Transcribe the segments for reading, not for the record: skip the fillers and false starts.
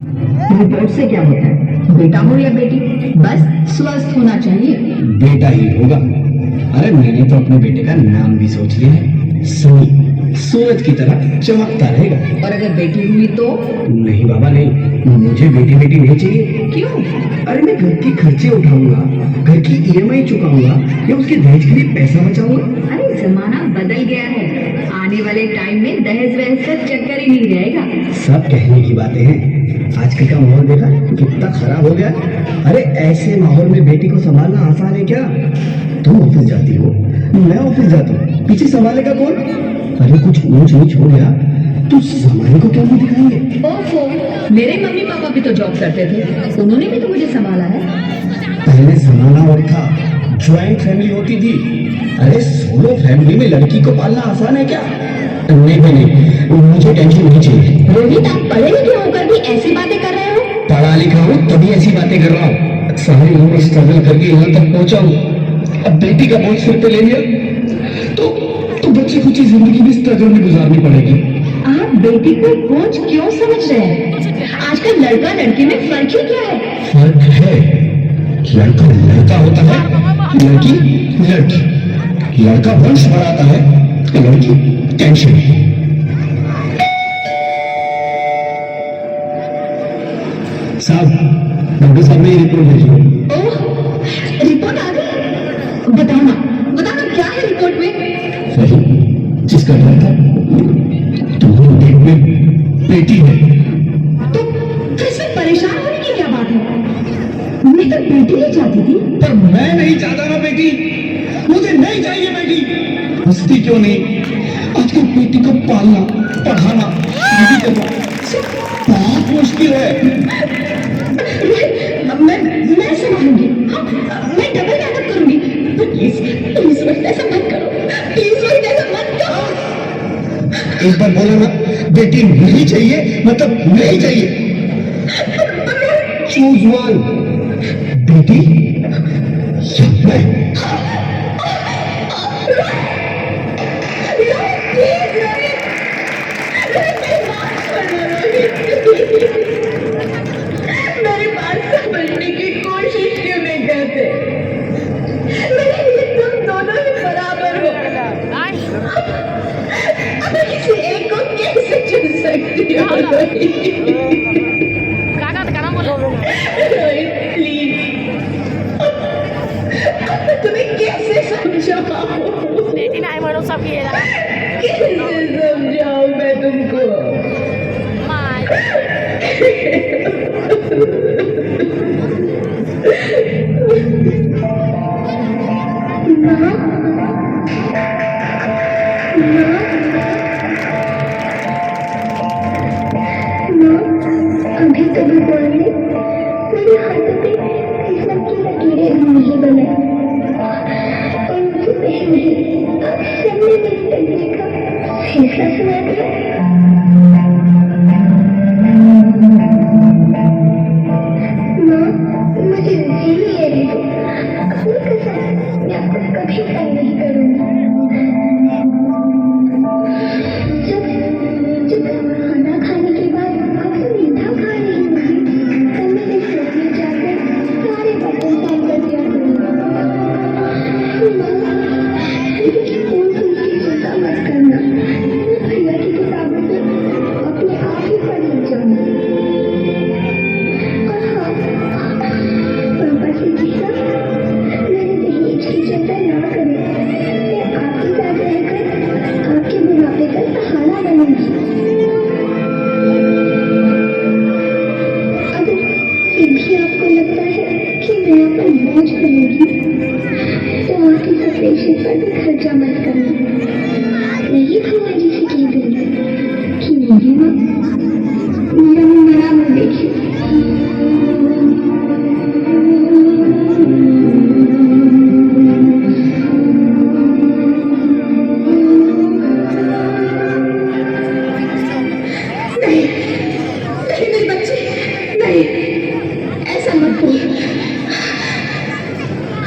Report से क्या होता है, बेटा हो या बेटी, बस स्वस्थ होना चाहिए। बेटा ही होगा। अरे मैंने तो अपने बेटे का नाम भी सोच लिया है, सनी। सूरज की तरह चमकता रहेगा। और अगर बेटी हुई तो? नहीं बाबा नहीं, मुझे बेटी बेटी नहीं चाहिए। क्यों? अरे मैं घर के खर्चे उठाऊंगा, घर की ईएमआई चुकाऊंगा या उसके दहेज के लिए पैसा बचाऊंगा। अरे जमाना बदल गया है, आने वाले टाइम में दहेज वहेज का चक्कर ही नहीं रहेगा। सब कहने की बातें हैं, आजकल का माहौल देखा कितना खराब हो गया। अरे ऐसे माहौल में बेटी को संभालना आसान है क्या? तुम ऑफिस जाती हो, मैं ऑफिस जाता हूँ, पीछे संभालेगा कौन? अरे कुछ ऊंच नीच हो गया तो संभालने को क्या मुंह दिखाएंगे? ओफो, मेरे मम्मी पापा भी तो जॉब करते थे, उन्होंने भी तो मुझे संभाला है। पहले जमाना और था, ज्वाइंट फैमिली होती थी। अरे सोलो फैमिली में लड़की को पालना आसान है क्या? नहीं नहीं, मुझे टेंशन नहीं चाहिए। रोहित, आप पढ़े लिखे होकर भी ऐसी बातें कर रहे हो? पढ़ा लिखा हूँ तभी ऐसी बातें कर रहा हूँ। सारी उम्र स्ट्रगल करके यहाँ तक पहुँचा हूँ, अब बेटी का बोझ सिर पे ले लिया तो बच्चे कुछ ही जिंदगी भी स्ट्रगल में गुजारनी पड़ेगी। आप बेटी को बोझ क्यों समझ रहे हैं? आजकल लड़का लड़की में फर्क ही क्या है? फर्क है, लड़का लड़का होता है, लड़की लड़की। लड़का वंश बढ़ाता है, लड़की टेंशन। साहब, डॉक्टर साहब ने ये रिपोर्ट भेजी। ओह, रिपोर्ट आ गई? बताना क्या है रिपोर्ट में? सही, जिसका डर था तुम्हारे पेट में बेटी है। तो फिर इसमें परेशान होने की क्या बात है? मैं तो बेटी ही चाहती थी। पर मैं नहीं चाहता ना बेटी, मुझे नहीं चाहिए बेटी। हंसती क्यों नहीं? आजकल बेटी को पालना, पढ़ाना, शादी करना बहुत मुश्किल है। मैं संभालूंगी। हाँ, मैं डबल मेहनत करूंगी। प्लीज प्लीज रोहित, ऐसा मत करो। प्लीज रोहित, ऐसा मत करो। एक बार बोला ना, बेटी नहीं चाहिए मतलब नहीं चाहिए। चूज वन, बेटी या मैं। मेरी बात समझने की कोशिश क्यों नहीं करते? मेरे लिए तुम दोनों ही बराबर हो। अब मैं किसी एक को कैसे चुन सकती हूँ? रोहित प्लीज, तुम्हें कैसे समझाऊं? कैसे समझाऊं मैं तुमको? अभी तो भगवान ने मेरे हाथों पे किस्मत की लकीरें नहीं बनाई, और मुझे पहले सबने मेरी तकदीर का फैसला सुना दिया। माँ, मुझे जीने लेने दो। अपनी कसम, मैं आपको कभी तंग नहीं करूँगी। जब खाना खाने के बाद आपसे मीठा खा रही होगी, तब मैं रेस्टोरेंट में जाकर सारे बर्तन साफ कर दिया करूँगा। लेकिन फोन सुन के चिंता मत करना, मैं भैया की किताबों को अपने आप ही पढ़ लग जाऊँगी। और हाँ, पापा से कहना मेरे दहेज की चिंता ना करें, मैं आपके साथ रहकर आपके बुढ़ापे का सहारा बनूंगी। अगर फिर भी आपको लगता है कि मैं आप पर बोझ बनूंगी, तो आपकी ऑपरेशन पर भी खर्चा मत करना। नहीं भगवान जी से कह दूंगी कि मेरी माँ मेरा मुँह बड़ा मुँह देखी। नहीं नहीं मेरे बच्चे, नहीं, ऐसा मत करो।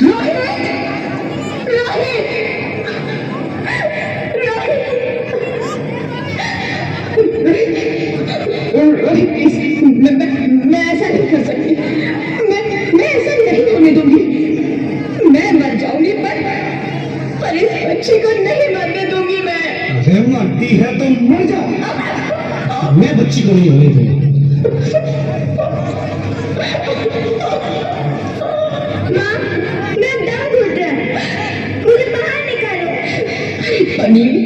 रोहित, रोहित, रोहित, रोहित, प्लीज, बच्ची को नहीं होने दूंगा। माँ, मैं दर्द उठ रहा है, मुझे बाहर निकालो। अनिल,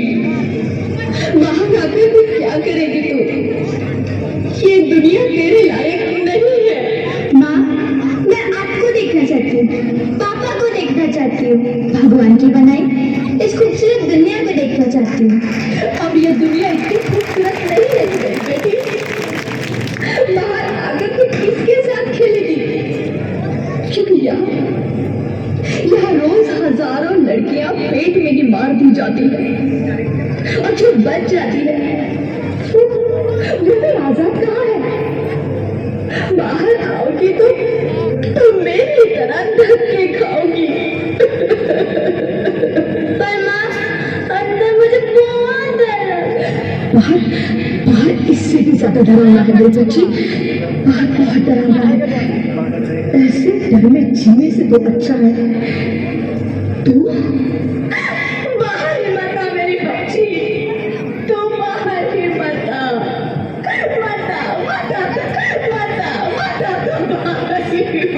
बाहर आकर तू क्या करेगी तू? ये दुनिया तेरे लायक नहीं है। माँ, मैं आपको देखना चाहती हूँ, पापा को देखना चाहती हूँ, भगवान की बनाई इस खूबसूरत दुनिया को देखना चाहती हूँ। अब ये दुनिया इतनी खूबसूरत नहीं रही मेरी बेटी। बाहर आकर तू किसके साथ खेलेगी? क्योंकि यहाँ रोज हजारों लड़कियां पेट में ही मार दी जाती है, और जो बच जाती है वो फिर आजाद कहाँ है? बाहर आओगी तो मेरी तरह धक्के खाओगी। पर माँ, अंदर मुझे बहुत डर लग रहा है। बाहर इससे भी ज्यादा डरावना है मेरी बच्ची। बाहर बहुत डरावना है। ऐसे डर में जीने से तो अच्छा है तू बाहर ही मत आ मेरी बच्ची। तू बाहर ही मत आ, मत आ, मत आ, मत आ, मत आ, तू बाहर ही मत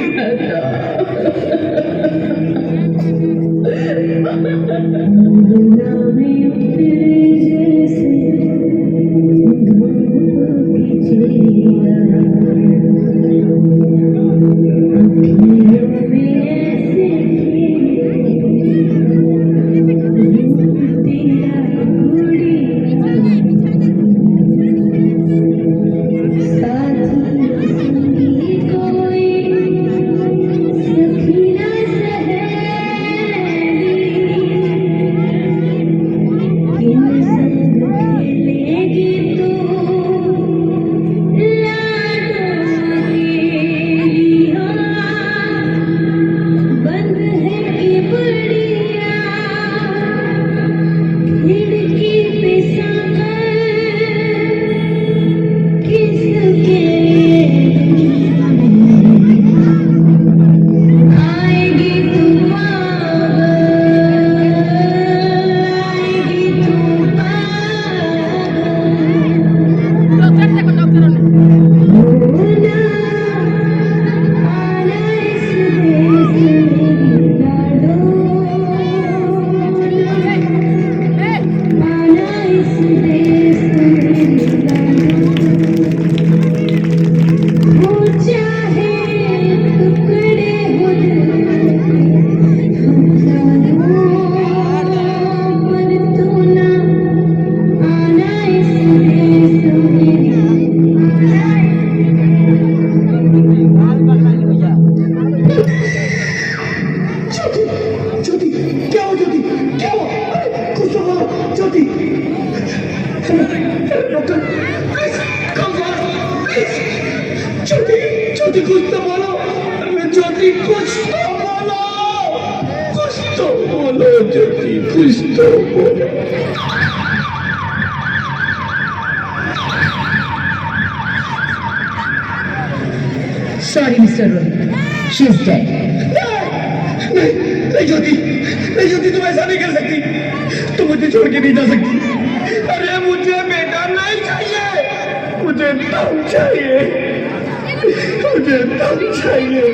ज्योति कुछ तो बोलो, ज्योति कुछ तो बोलो, कुछ तो बोलो ज्योति, कुछ तो बोलो। Sorry, Mr. Rohit. She's dead. नहीं ज्योति, नहीं ज्योति, तुम ऐसा नहीं कर सकती, तुम मुझे छोड़ के नहीं जा सकती। अरे मुझे बेटा नहीं चाहिए, मुझे तुम चाहिए, मुझे तुम चाहिए।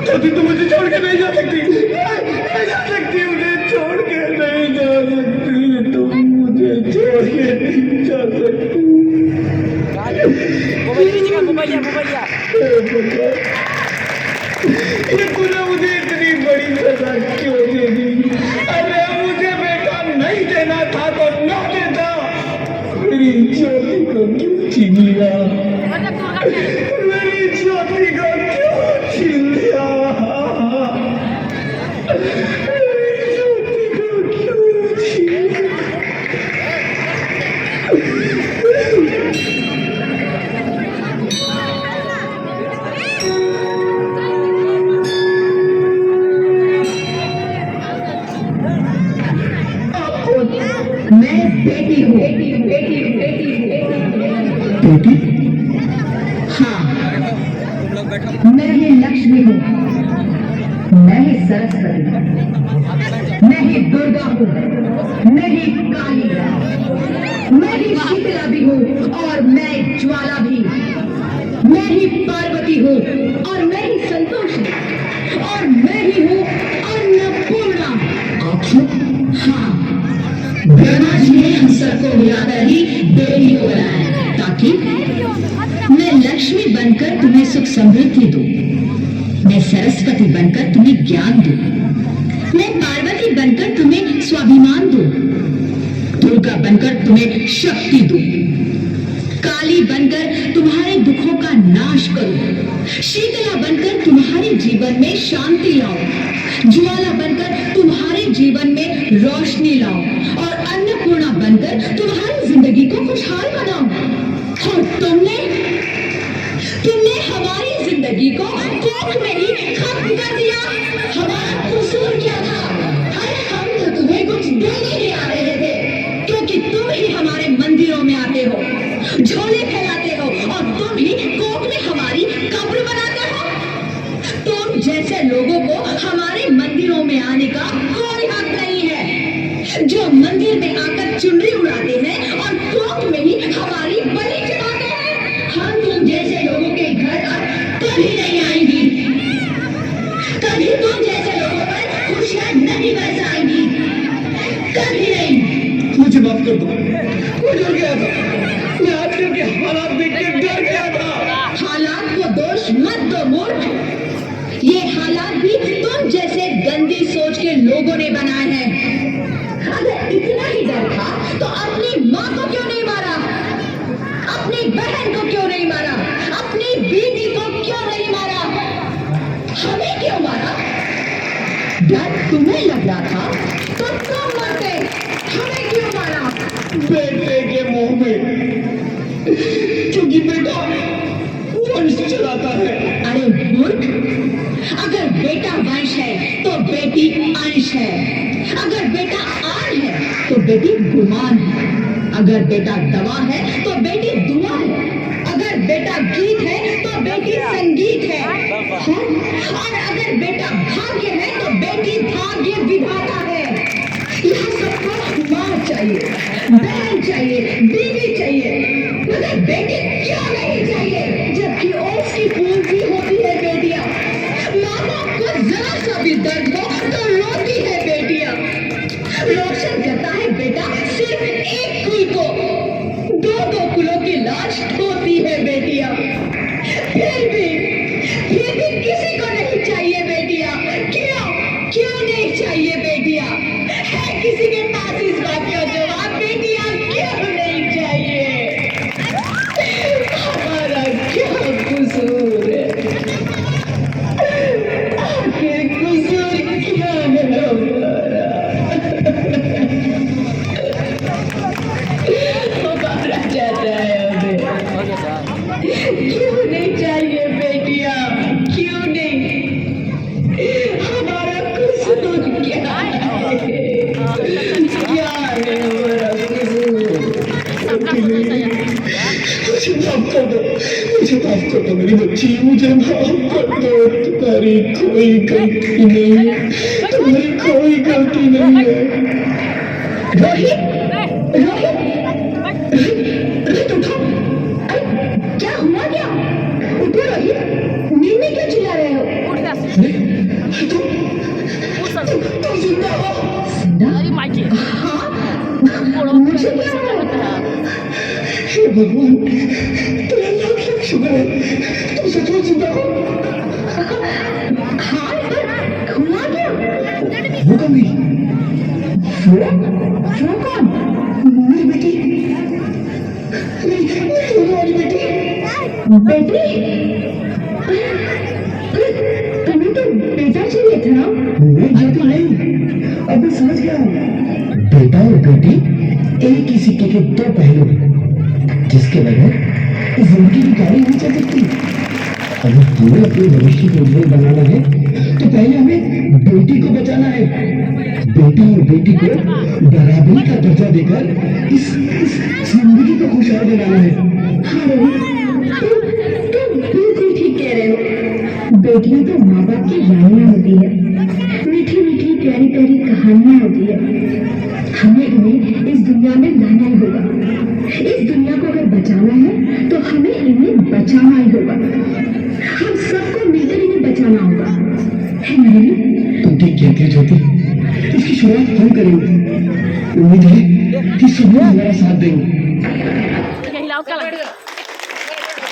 ज्योति तुम मुझे छोड़ के नहीं जा सकती, नहीं जा सकती, मुझे छोड़ के नहीं जा सकती, तुम मुझे छोड़ के नहीं जा सकती। ये तूने मुझे इतनी बड़ी सजा क्यों दे दी? अरे मुझे बेटा नहीं देना था तो न देता, मेरी ज्योति को क्यों छीन लिया, मेरी ज्योति को क्यों छीन लिया, मेरी ज्योति को क्यों छीन लिया? मैं बेटी हूँ। बेटी? हाँ, मैं ही लक्ष्मी हूँ, मैं ही सरस्वती, मैं ही दुर्गा हूँ, मैं ही काली, मैं ही शीतला भी हूँ, ही हूँ और मैं ही संतोषी और मैं ही हूँ अन्नपूर्णा। हाँ, ब्रह्मा जी ने हम सबको मिलाकर ही बेटी को बनाया ताकि मैं लक्ष्मी बनकर तुम्हें सुख समृद्धि दूं, मैं सरस्वती बनकर तुम्हें ज्ञान दूं, मैं पार्वती बनकर तुम्हें स्वाभिमान दूं, दुर्गा बनकर तुम्हें शक्ति दूं, काली बनकर तुम्हारे दुखों का नाश करूं, शीतला बनकर तुम्हारे जीवन में शांति लाऊं, ज्वाला बनकर तुम्हारे जीवन में रोशनी लाऊं और अन्नपूर्णा बनकर तुम्हारी जिंदगी को खुशहाल बनाऊं। और तुमने हमारी जिंदगी को कोख में ही खत्म कर दिया। हमारा कसूर क्या था? अरे हम तो तुम्हें कुछ देने ही आ रहे थे, क्योंकि तुम ही हमारे मंदिरों में आते हो, झोले फैलाते हो और तुम ही कोख में हमारी कब्र बनाते हो। तुम जैसे लोगों को हमारे मंदिरों में आने का कोई हक नहीं है, जो मंदिर में आकर चुनरी उड़ाते हैं और कोख में ही हमारी बलि चढ़ाते हैं। हम तुम जैसे लोगों के घर अब कभी नहीं आएंगी, कभी तुम जैसे लोगों पर खुशियां नहीं बरसाएंगी, कभी नहीं। मुझे माफ कर दो, मैं डर गया था, मैं आजकल के हालात देख के डर गया था। हालात को दोष मत दो मूर्ख, ये हालात भी तुम जैसे गंदी सोच के लोगों ने बनाए हैं। अगर इतना ही डर था तो अपनी माँ को क्यों नहीं मारा, अपनी बहन को क्यों नहीं मारा, अपनी बीवी को क्यों नहीं मारा, हमें क्यों मारा? डर तुम्हें लग रहा था तो तुम मरते, हमें क्यों मारा? बेटे के मुंह में, क्योंकि बेटा वंश चलाता है। अरे मूर्ख, अगर बेटा वंश है तो बेटी अंश है, अगर बेटा आन है तो बेटी गुमान है, अगर बेटा दवा है तो बेटी दुआ है, अगर बेटा गीत है तो बेटी संगीत है, हाँ? और अगर बेटा भाग्य है तो बेटी भाग्य विधाता है। यहाँ सबको माँ चाहिए, बहन चाहिए, बीवी चाहिए, मगर बेटी क्यों नहीं चाहिए? जबकि ओस की पूंजी होती है बेटियां, माँ बाप को जरा सा भी दर्द हो तो रोती है बेटियां, रोशन करता है बेटा सिर्फ एक कुल को, दो कुलों की लाश ढोती है बेटियां। फिर भी किसी को नहीं चाहिए बेटियां। क्यों नहीं चाहिए बेटियां? है किसी के पास इस बात का जवाब? बेटियां क्यों नहीं चाहिए? हमारा क्या कसूर है? आखिर कसूर क्या है हमारा? हमारा जाता है हमें। क्यों नहीं चाहिए बेटियां? क्यों नहीं? हमारा कसूर क्या है? क्या है हमारा कसूर? मुझे माफ कर दो, मुझे माफ कर दो मेरी बच्ची, मुझे माफ कर दो। तुम्हारी कोई गलती नहीं है, तुम्हारी कोई गलती नहीं है। रोहित, रोहित उठो। अरे क्या हुआ क्या? उठो रोहित, नींद में क्यों चिल्ला रहे हो? तुम जिंदा हो? हाँ, मुझे क्या हुआ? हे भगवान, तेरा लाख लाख शुक्र है, तुम सचमुच जिंदा हो। हाँ, पर हुआ क्या? वो कौन गई? वो कौन? मेरी बेटी, मेरी होने वाली बेटी। बेटी? तुम्हें तो बेटा चाहिए था। नहीं जाती नहीं, अब मैं समझ गया हूँ। बेटा और बेटी एक ही सिक्के के दो पहलू हैं, जिसके बगैर जिंदगी की गाड़ी नहीं चल सकती। अगर हमें अपने भविष्य को उज्जवल बनाना है तो पहले हमें बेटी को बचाना है। बेटी और बेटी को बराबरी का दर्जा देकर इस जिंदगी को खुशहाल बनाना है। तुम बिल्कुल ठीक कह रहे हो। बेटियां तो माँ बाप की रानियां होती है, मीठी मीठी प्यारी प्यारी कहानियां होती है। हमें इन्हें इस दुनिया में लाना ही होगा। इस दुनिया को अगर बचाना है तो हमें इन्हें बचाना ही होगा। हम है ज्योति, इसकी शुरुआत हम करेंगे। उम्मीद है कि सब लोग हमारा साथ देंगे। हिलाओ का